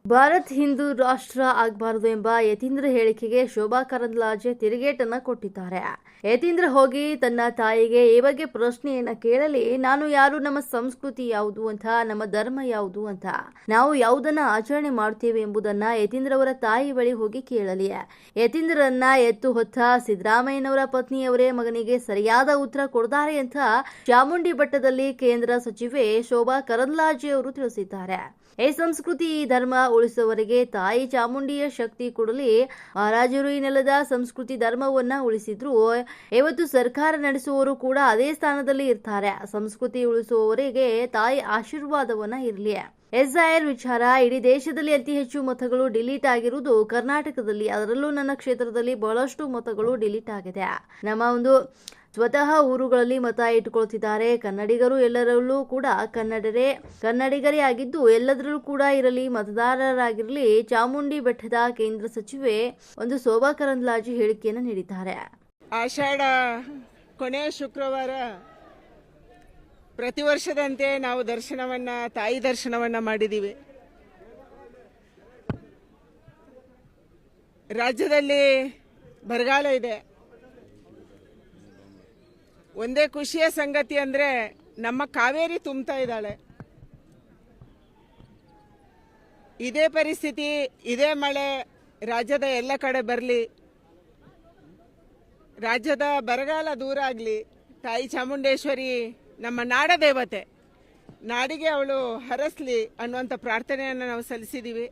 ಭಾರತ್ ಹಿಂದೂ ರಾಷ್ಟ್ರ ಆಗಬಾರದು ಎಂಬ ಯತೀಂದ್ರ ಹೇಳಿಕೆಗೆ ಶೋಭಾ ಕರಂದ್ಲಾಜೆ ತಿರುಗೇಟನ್ನ ಕೊಟ್ಟಿದ್ದಾರೆ. ಯತೀಂದ್ರ ಹೋಗಿ ತನ್ನ ತಾಯಿಗೆ ಈ ಬಗ್ಗೆ ಪ್ರಶ್ನೆಯನ್ನ ಕೇಳಲಿ, ನಾನು ಯಾರು, ನಮ್ಮ ಸಂಸ್ಕೃತಿ ಯಾವುದು ಅಂತ, ನಮ್ಮ ಧರ್ಮ ಯಾವುದು ಅಂತ, ನಾವು ಯಾವುದನ್ನ ಆಚರಣೆ ಮಾಡ್ತೇವೆ ಎಂಬುದನ್ನ ಯತೀಂದ್ರ ಅವರ ತಾಯಿ ಬಳಿ ಹೋಗಿ ಕೇಳಲಿ. ಯತೀಂದ್ರನ್ನ ಎತ್ತು ಹೊತ್ತ ಸಿದ್ದರಾಮಯ್ಯನವರ ಪತ್ನಿಯವರೇ ಮಗನಿಗೆ ಸರಿಯಾದ ಉತ್ತರ ಕೊಡ್ತಾರೆ ಅಂತ ಚಾಮುಂಡಿ ಬೆಟ್ಟದಲ್ಲಿ ಕೇಂದ್ರ ಸಚಿವೆ ಶೋಭಾ ಕರಂದ್ಲಾಜೆ ಅವರು ತಿಳಿಸಿದ್ದಾರೆ. ಈ ಸಂಸ್ಕೃತಿ, ಈ ಧರ್ಮ ಉಳಿಸುವವರೆಗೆ ತಾಯಿ ಚಾಮುಂಡಿಯ ಶಕ್ತಿ ಕೊಡಲಿ. ಮಹಾರಾಜರು ಈ ನೆಲದ ಸಂಸ್ಕೃತಿ ಧರ್ಮವನ್ನ ಉಳಿಸಿದ್ರು. ಇವತ್ತು ಸರ್ಕಾರ ನಡೆಸುವವರು ಕೂಡ ಅದೇ ಸ್ಥಾನದಲ್ಲಿ ಇರ್ತಾರೆ. ಸಂಸ್ಕೃತಿ ಉಳಿಸುವವರೆಗೆ ತಾಯಿ ಆಶೀರ್ವಾದವನ್ನ ಇರಲಿ. SIR ವಿಚಾರ, ಇಡೀ ದೇಶದಲ್ಲಿ ಅತಿ ಹೆಚ್ಚು ಮತಗಳು ಡಿಲೀಟ್ ಆಗಿರುವುದು ಕರ್ನಾಟಕದಲ್ಲಿ, ಅದರಲ್ಲೂ ನನ್ನ ಕ್ಷೇತ್ರದಲ್ಲಿ ಬಹಳಷ್ಟು ಮತಗಳು ಡಿಲೀಟ್ ಆಗಿದೆ. ನಮ್ಮ ಸ್ವತಃ ಊರುಗಳಲ್ಲಿ ಮತ ಇಟ್ಟುಕೊಳ್ತಿದ್ದಾರೆ. ಕನ್ನಡಿಗರು ಎಲ್ಲರಲ್ಲೂ ಕೂಡ ಕನ್ನಡಿಗರೇ ಆಗಿದ್ದು ಎಲ್ಲದರಲ್ಲೂ ಕೂಡ ಇರಲಿ, ಮತದಾರರಾಗಿರಲಿ. ಚಾಮುಂಡಿ ಬೆಟ್ಟದ ಕೇಂದ್ರ ಸಚಿವೆ ಶೋಭಾ ಕರಂದ್ಲಾಜೆ ಹೇಳಿಕೆಯನ್ನು ನೀಡಿದ್ದಾರೆ. ಆಷಾಢ ಕೊನೆಯ ಶುಕ್ರವಾರ ಪ್ರತಿ ವರ್ಷದಂತೆ ನಾವು ತಾಯಿ ದರ್ಶನವನ್ನ ಮಾಡಿದ್ದೀವಿ. ರಾಜ್ಯದಲ್ಲಿ ಬರಗಾಲ ಇದೆ. ಒಂದೇ ಖುಷಿಯ ಸಂಗತಿ ಅಂದ್ರೆ ನಮ್ಮ ಕಾವೇರಿ ತುಂಬ್ತಾ ಇದ್ದಾಳೆ. ಇದೇ ಪರಿಸ್ಥಿತಿ, ಇದೇ ಮಳೆ ರಾಜ್ಯದ ಎಲ್ಲ ಕಡೆ ಬರಲಿ, ರಾಜ್ಯದ ಬರಗಾಲ ದೂರ ಆಗಲಿ. ತಾಯಿ ಚಾಮುಂಡೇಶ್ವರಿ ನಮ್ಮ ನಾಡ ದೇವತೆ, ನಾಡಿಗೆ ಅವಳು ಹರಸ್ಲಿ ಅನ್ನುವಂಥ ಪ್ರಾರ್ಥನೆಯನ್ನು ನಾವು ಸಲ್ಲಿಸಿದ್ದೀವಿ.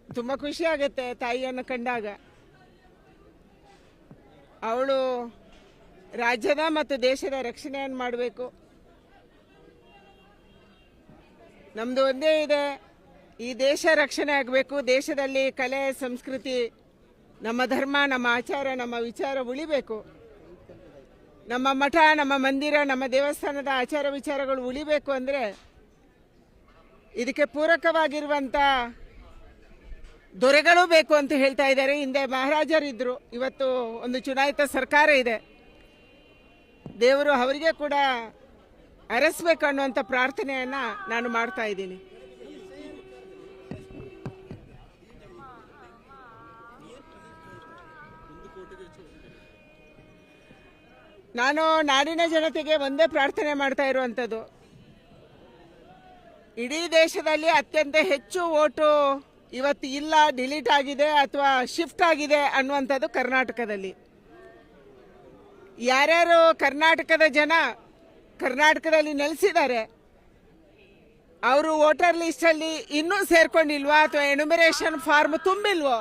ತುಂಬ ಖುಷಿ ಆಗುತ್ತೆ ತಾಯಿಯನ್ನು ಕಂಡಾಗ. ಅವಳು ರಾಜ್ಯದ ಮತ್ತು ದೇಶದ ರಕ್ಷಣೆಯನ್ನು ಮಾಡಬೇಕು. ನಮ್ದು ಒಂದೇ ಇದೆ, ಈ ದೇಶ ರಕ್ಷಣೆ ಆಗಬೇಕು. ದೇಶದಲ್ಲಿ ಕಲೆ, ಸಂಸ್ಕೃತಿ, ನಮ್ಮ ಧರ್ಮ, ನಮ್ಮ ಆಚಾರ, ನಮ್ಮ ವಿಚಾರ ಉಳಿಬೇಕು. ನಮ್ಮ ಮಠ, ನಮ್ಮ ಮಂದಿರ, ನಮ್ಮ ದೇವಸ್ಥಾನದ ಆಚಾರ ವಿಚಾರಗಳು ಉಳಿಬೇಕು ಅಂದರೆ ಇದಕ್ಕೆ ಪೂರಕವಾಗಿರುವಂಥ ದೊರೆಗಳು ಬೇಕು ಅಂತ ಹೇಳ್ತಾ ಇದ್ದಾರೆ. ಹಿಂದೆ ಮಹಾರಾಜರಿದ್ರು, ಇವತ್ತು ಒಂದು ಚುನಾಯಿತ ಸರ್ಕಾರ ಇದೆ. ದೇವರು ಅವರಿಗೆ ಕೂಡ ಅರಸಬೇಕು ಅನ್ನುವಂಥ ಪ್ರಾರ್ಥನೆಯನ್ನ ನಾನು ಮಾಡ್ತಾ ಇದ್ದೀನಿ. ನಾನು ನಾಡಿನ ಜನತೆಗೆ ಒಂದೇ ಪ್ರಾರ್ಥನೆ ಮಾಡ್ತಾ ಇರುವಂಥದ್ದು, ಇಡೀ ದೇಶದಲ್ಲಿ ಅತ್ಯಂತ ಹೆಚ್ಚು ಓಟು ಇವತ್ತು ಇಲ್ಲ, ಡಿಲೀಟ್ ಆಗಿದೆ ಅಥವಾ ಶಿಫ್ಟ್ ಆಗಿದೆ ಅನ್ನುವಂಥದ್ದು ಕರ್ನಾಟಕದಲ್ಲಿ. ಯಾರ್ಯಾರು ಕರ್ನಾಟಕದ ಜನ ಕರ್ನಾಟಕದಲ್ಲಿ ನೆಲೆಸಿದ್ದಾರೆ ಅವರು ವೋಟರ್ ಲಿಸ್ಟಲ್ಲಿ ಇನ್ನೂ ಸೇರ್ಕೊಂಡಿಲ್ವಾ ಅಥವಾ ಎನ್ಯುಮರೇಷನ್ ಫಾರ್ಮ್ ತುಂಬಿಲ್ವೋ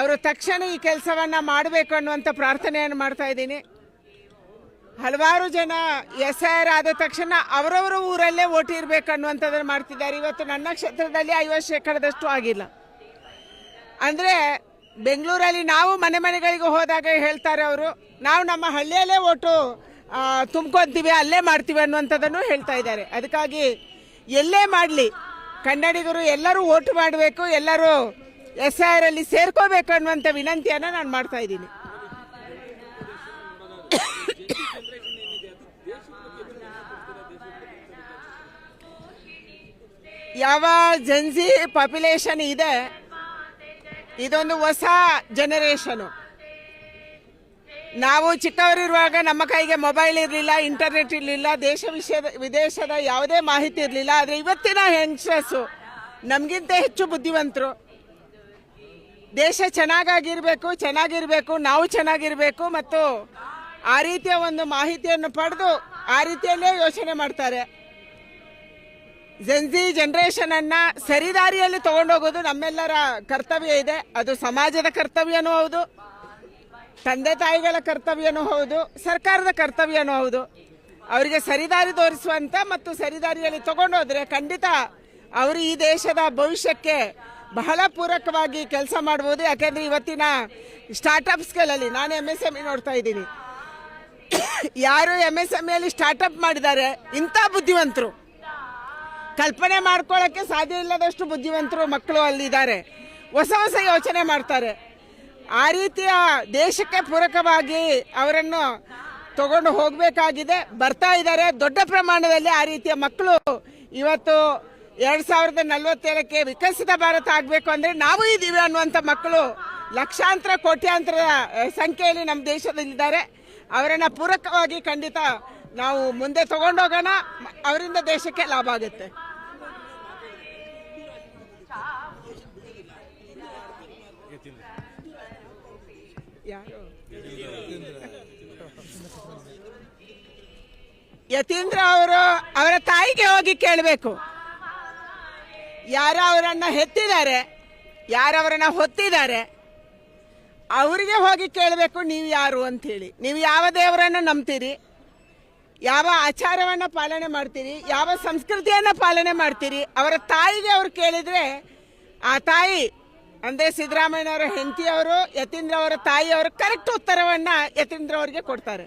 ಅವರು ತಕ್ಷಣ ಈ ಕೆಲಸವನ್ನ ಮಾಡಬೇಕು ಅನ್ನುವಂಥ ಪ್ರಾರ್ಥನೆಯನ್ನು ಮಾಡ್ತಾ ಇದ್ದೀನಿ. ಹಲವಾರು ಜನ SIR ಆದ ತಕ್ಷಣ ಅವರವರ ಊರಲ್ಲೇ ಓಟ್ ಇರಬೇಕು ಅನ್ನುವಂಥದ್ದನ್ನು ಮಾಡ್ತಿದ್ದಾರೆ. ಇವತ್ತು ನನ್ನ ಕ್ಷೇತ್ರದಲ್ಲಿ 50% ಆಗಿಲ್ಲ. ಅಂದರೆ ಬೆಂಗಳೂರಲ್ಲಿ ನಾವು ಮನೆಗಳಿಗೆ ಹೋದಾಗ ಹೇಳ್ತಾರೆ ಅವರು, ನಾವು ನಮ್ಮ ಹಳ್ಳಿಯಲ್ಲೇ ಓಟು ತುಂಬ್ಕೊತೀವಿ, ಅಲ್ಲೇ ಮಾಡ್ತೀವಿ ಅನ್ನುವಂಥದ್ದನ್ನು ಹೇಳ್ತಾ ಇದ್ದಾರೆ. ಅದಕ್ಕಾಗಿ ಎಲ್ಲೇ ಮಾಡಲಿ ಕನ್ನಡಿಗರು ಎಲ್ಲರೂ ಓಟು ಮಾಡಬೇಕು, ಎಲ್ಲರೂ SIR ಅಲ್ಲಿ ಸೇರ್ಕೋಬೇಕು ಅನ್ನುವಂಥ ವಿನಂತಿಯನ್ನು ನಾನು ಮಾಡ್ತಾ ಇದ್ದೀನಿ. ಯಾವ ಜನ್ಸಿ ಪಾಪ್ಯುಲೇಷನ್ ಇದೆ, ಇದೊಂದು ಹೊಸ ಜನರೇಷನು. ನಾವು ಚಿಕ್ಕವರಿರುವಾಗ ನಮ್ಮ ಕೈಗೆ ಮೊಬೈಲ್ ಇರಲಿಲ್ಲ, ಇಂಟರ್ನೆಟ್ ಇರಲಿಲ್ಲ, ವಿದೇಶದ ಯಾವುದೇ ಮಾಹಿತಿ ಇರಲಿಲ್ಲ. ಆದರೆ ಇವತ್ತಿನ ಯಂಗ್ಸ್ಟರ್ಸು ನಮಗಿಂತ ಹೆಚ್ಚು ಬುದ್ಧಿವಂತರು. ದೇಶ ಚೆನ್ನಾಗಿರಬೇಕು, ನಾವು ಚೆನ್ನಾಗಿರಬೇಕು ಮತ್ತು ಆ ರೀತಿಯ ಒಂದು ಮಾಹಿತಿಯನ್ನು ಪಡೆದು ಆ ರೀತಿಯಲ್ಲೇ ಯೋಚನೆ ಮಾಡ್ತಾರೆ. ಜೆನ್ಜಿ ಜನರೇಷನ್ ಅನ್ನ ಸರಿದಾರಿಯಲ್ಲಿ ತಗೊಂಡೋಗೋದು ನಮ್ಮೆಲ್ಲರ ಕರ್ತವ್ಯ ಇದೆ. ಅದು ಸಮಾಜದ ಕರ್ತವ್ಯನೂ ಹೌದು, ತಂದೆ ತಾಯಿಗಳ ಕರ್ತವ್ಯನೂ ಹೌದು, ಸರ್ಕಾರದ ಕರ್ತವ್ಯನೂ ಹೌದು. ಅವರಿಗೆ ಸರಿದಾರಿ ತೋರಿಸುವಂತ ಮತ್ತು ಸರಿದಾರಿಯಲ್ಲಿ ತಗೊಂಡೋದ್ರೆ ಖಂಡಿತ ಅವರು ಈ ದೇಶದ ಭವಿಷ್ಯಕ್ಕೆ ಬಹಳ ಪೂರಕವಾಗಿ ಕೆಲಸ ಮಾಡಬಹುದು. ಯಾಕೆಂದ್ರೆ ಇವತ್ತಿನ ಸ್ಟಾರ್ಟ್ಅಪ್ಸ್ಗಳಲ್ಲಿ ನಾನು MSME ನೋಡ್ತಾ ಇದ್ದೀನಿ. ಯಾರು MSMEಯಲ್ಲಿ ಸ್ಟಾರ್ಟ್ಅಪ್ ಮಾಡಿದ್ದಾರೆ ಇಂಥ ಬುದ್ಧಿವಂತರು, ಕಲ್ಪನೆ ಮಾಡ್ಕೊಳ್ಳೋಕ್ಕೆ ಸಾಧ್ಯ ಇಲ್ಲದಷ್ಟು ಬುದ್ಧಿವಂತರು ಮಕ್ಕಳು ಅಲ್ಲಿದ್ದಾರೆ. ಹೊಸ ಯೋಚನೆ ಮಾಡ್ತಾರೆ. ಆ ರೀತಿಯ ದೇಶಕ್ಕೆ ಪೂರಕವಾಗಿ ಅವರನ್ನು ತಗೊಂಡು ಹೋಗಬೇಕಾಗಿದೆ. ಬರ್ತಾ ಇದ್ದಾರೆ ದೊಡ್ಡ ಪ್ರಮಾಣದಲ್ಲಿ ಆ ರೀತಿಯ ಮಕ್ಕಳು ಇವತ್ತು 2047ಕ್ಕೆ ವಿಕಸಿತ ಭಾರತ ಆಗಬೇಕು ಅಂದರೆ ನಾವು ಇದ್ದೀವಿ ಅನ್ನುವಂಥ ಮಕ್ಕಳು ಲಕ್ಷಾಂತರ ಕೋಟ್ಯಾಂತರ ಸಂಖ್ಯೆಯಲ್ಲಿ ನಮ್ಮ ದೇಶದಲ್ಲಿದ್ದಾರೆ. ಅವರನ್ನು ಪೂರಕವಾಗಿ ಖಂಡಿತ ನಾವು ಮುಂದೆ ತಗೊಂಡೋಗೋಣ. ಅವರಿಂದ ದೇಶಕ್ಕೆ ಲಾಭ ಆಗುತ್ತೆ. ಯಾರು ಯತೀಂದ್ರ ಅವರು ಅವರ ತಾಯಿಗೆ ಹೋಗಿ ಕೇಳಬೇಕು. ಯಾರು ಅವರನ್ನ ಹೆತ್ತಿದ್ದಾರೆ, ಯಾರು ಅವರನ್ನ ಹೊತ್ತಿದ್ದಾರೆ, ಅವರಿಗೆ ಹೋಗಿ ಕೇಳಬೇಕು ನೀವು ಯಾರು ಅಂಥೇಳಿ. ನೀವು ಯಾವ ದೇವರನ್ನು ನಂಬ್ತೀರಿ, ಯಾವ ಆಚಾರವನ್ನು ಪಾಲನೆ ಮಾಡ್ತೀರಿ, ಯಾವ ಸಂಸ್ಕೃತಿಯನ್ನು ಪಾಲನೆ ಮಾಡ್ತೀರಿ, ಅವರ ತಾಯಿಗೆ ಅವ್ರು ಕೇಳಿದರೆ ಆ ತಾಯಿ ಅಂದರೆ ಸಿದ್ದರಾಮಯ್ಯನವರ ಹೆಂಡತಿಯವರು, ಯತೀಂದ್ರ ಅವರ ತಾಯಿಯವರು ಕರೆಕ್ಟ್ ಉತ್ತರವನ್ನು ಯತೀಂದ್ರ ಅವರಿಗೆ ಕೊಡ್ತಾರೆ.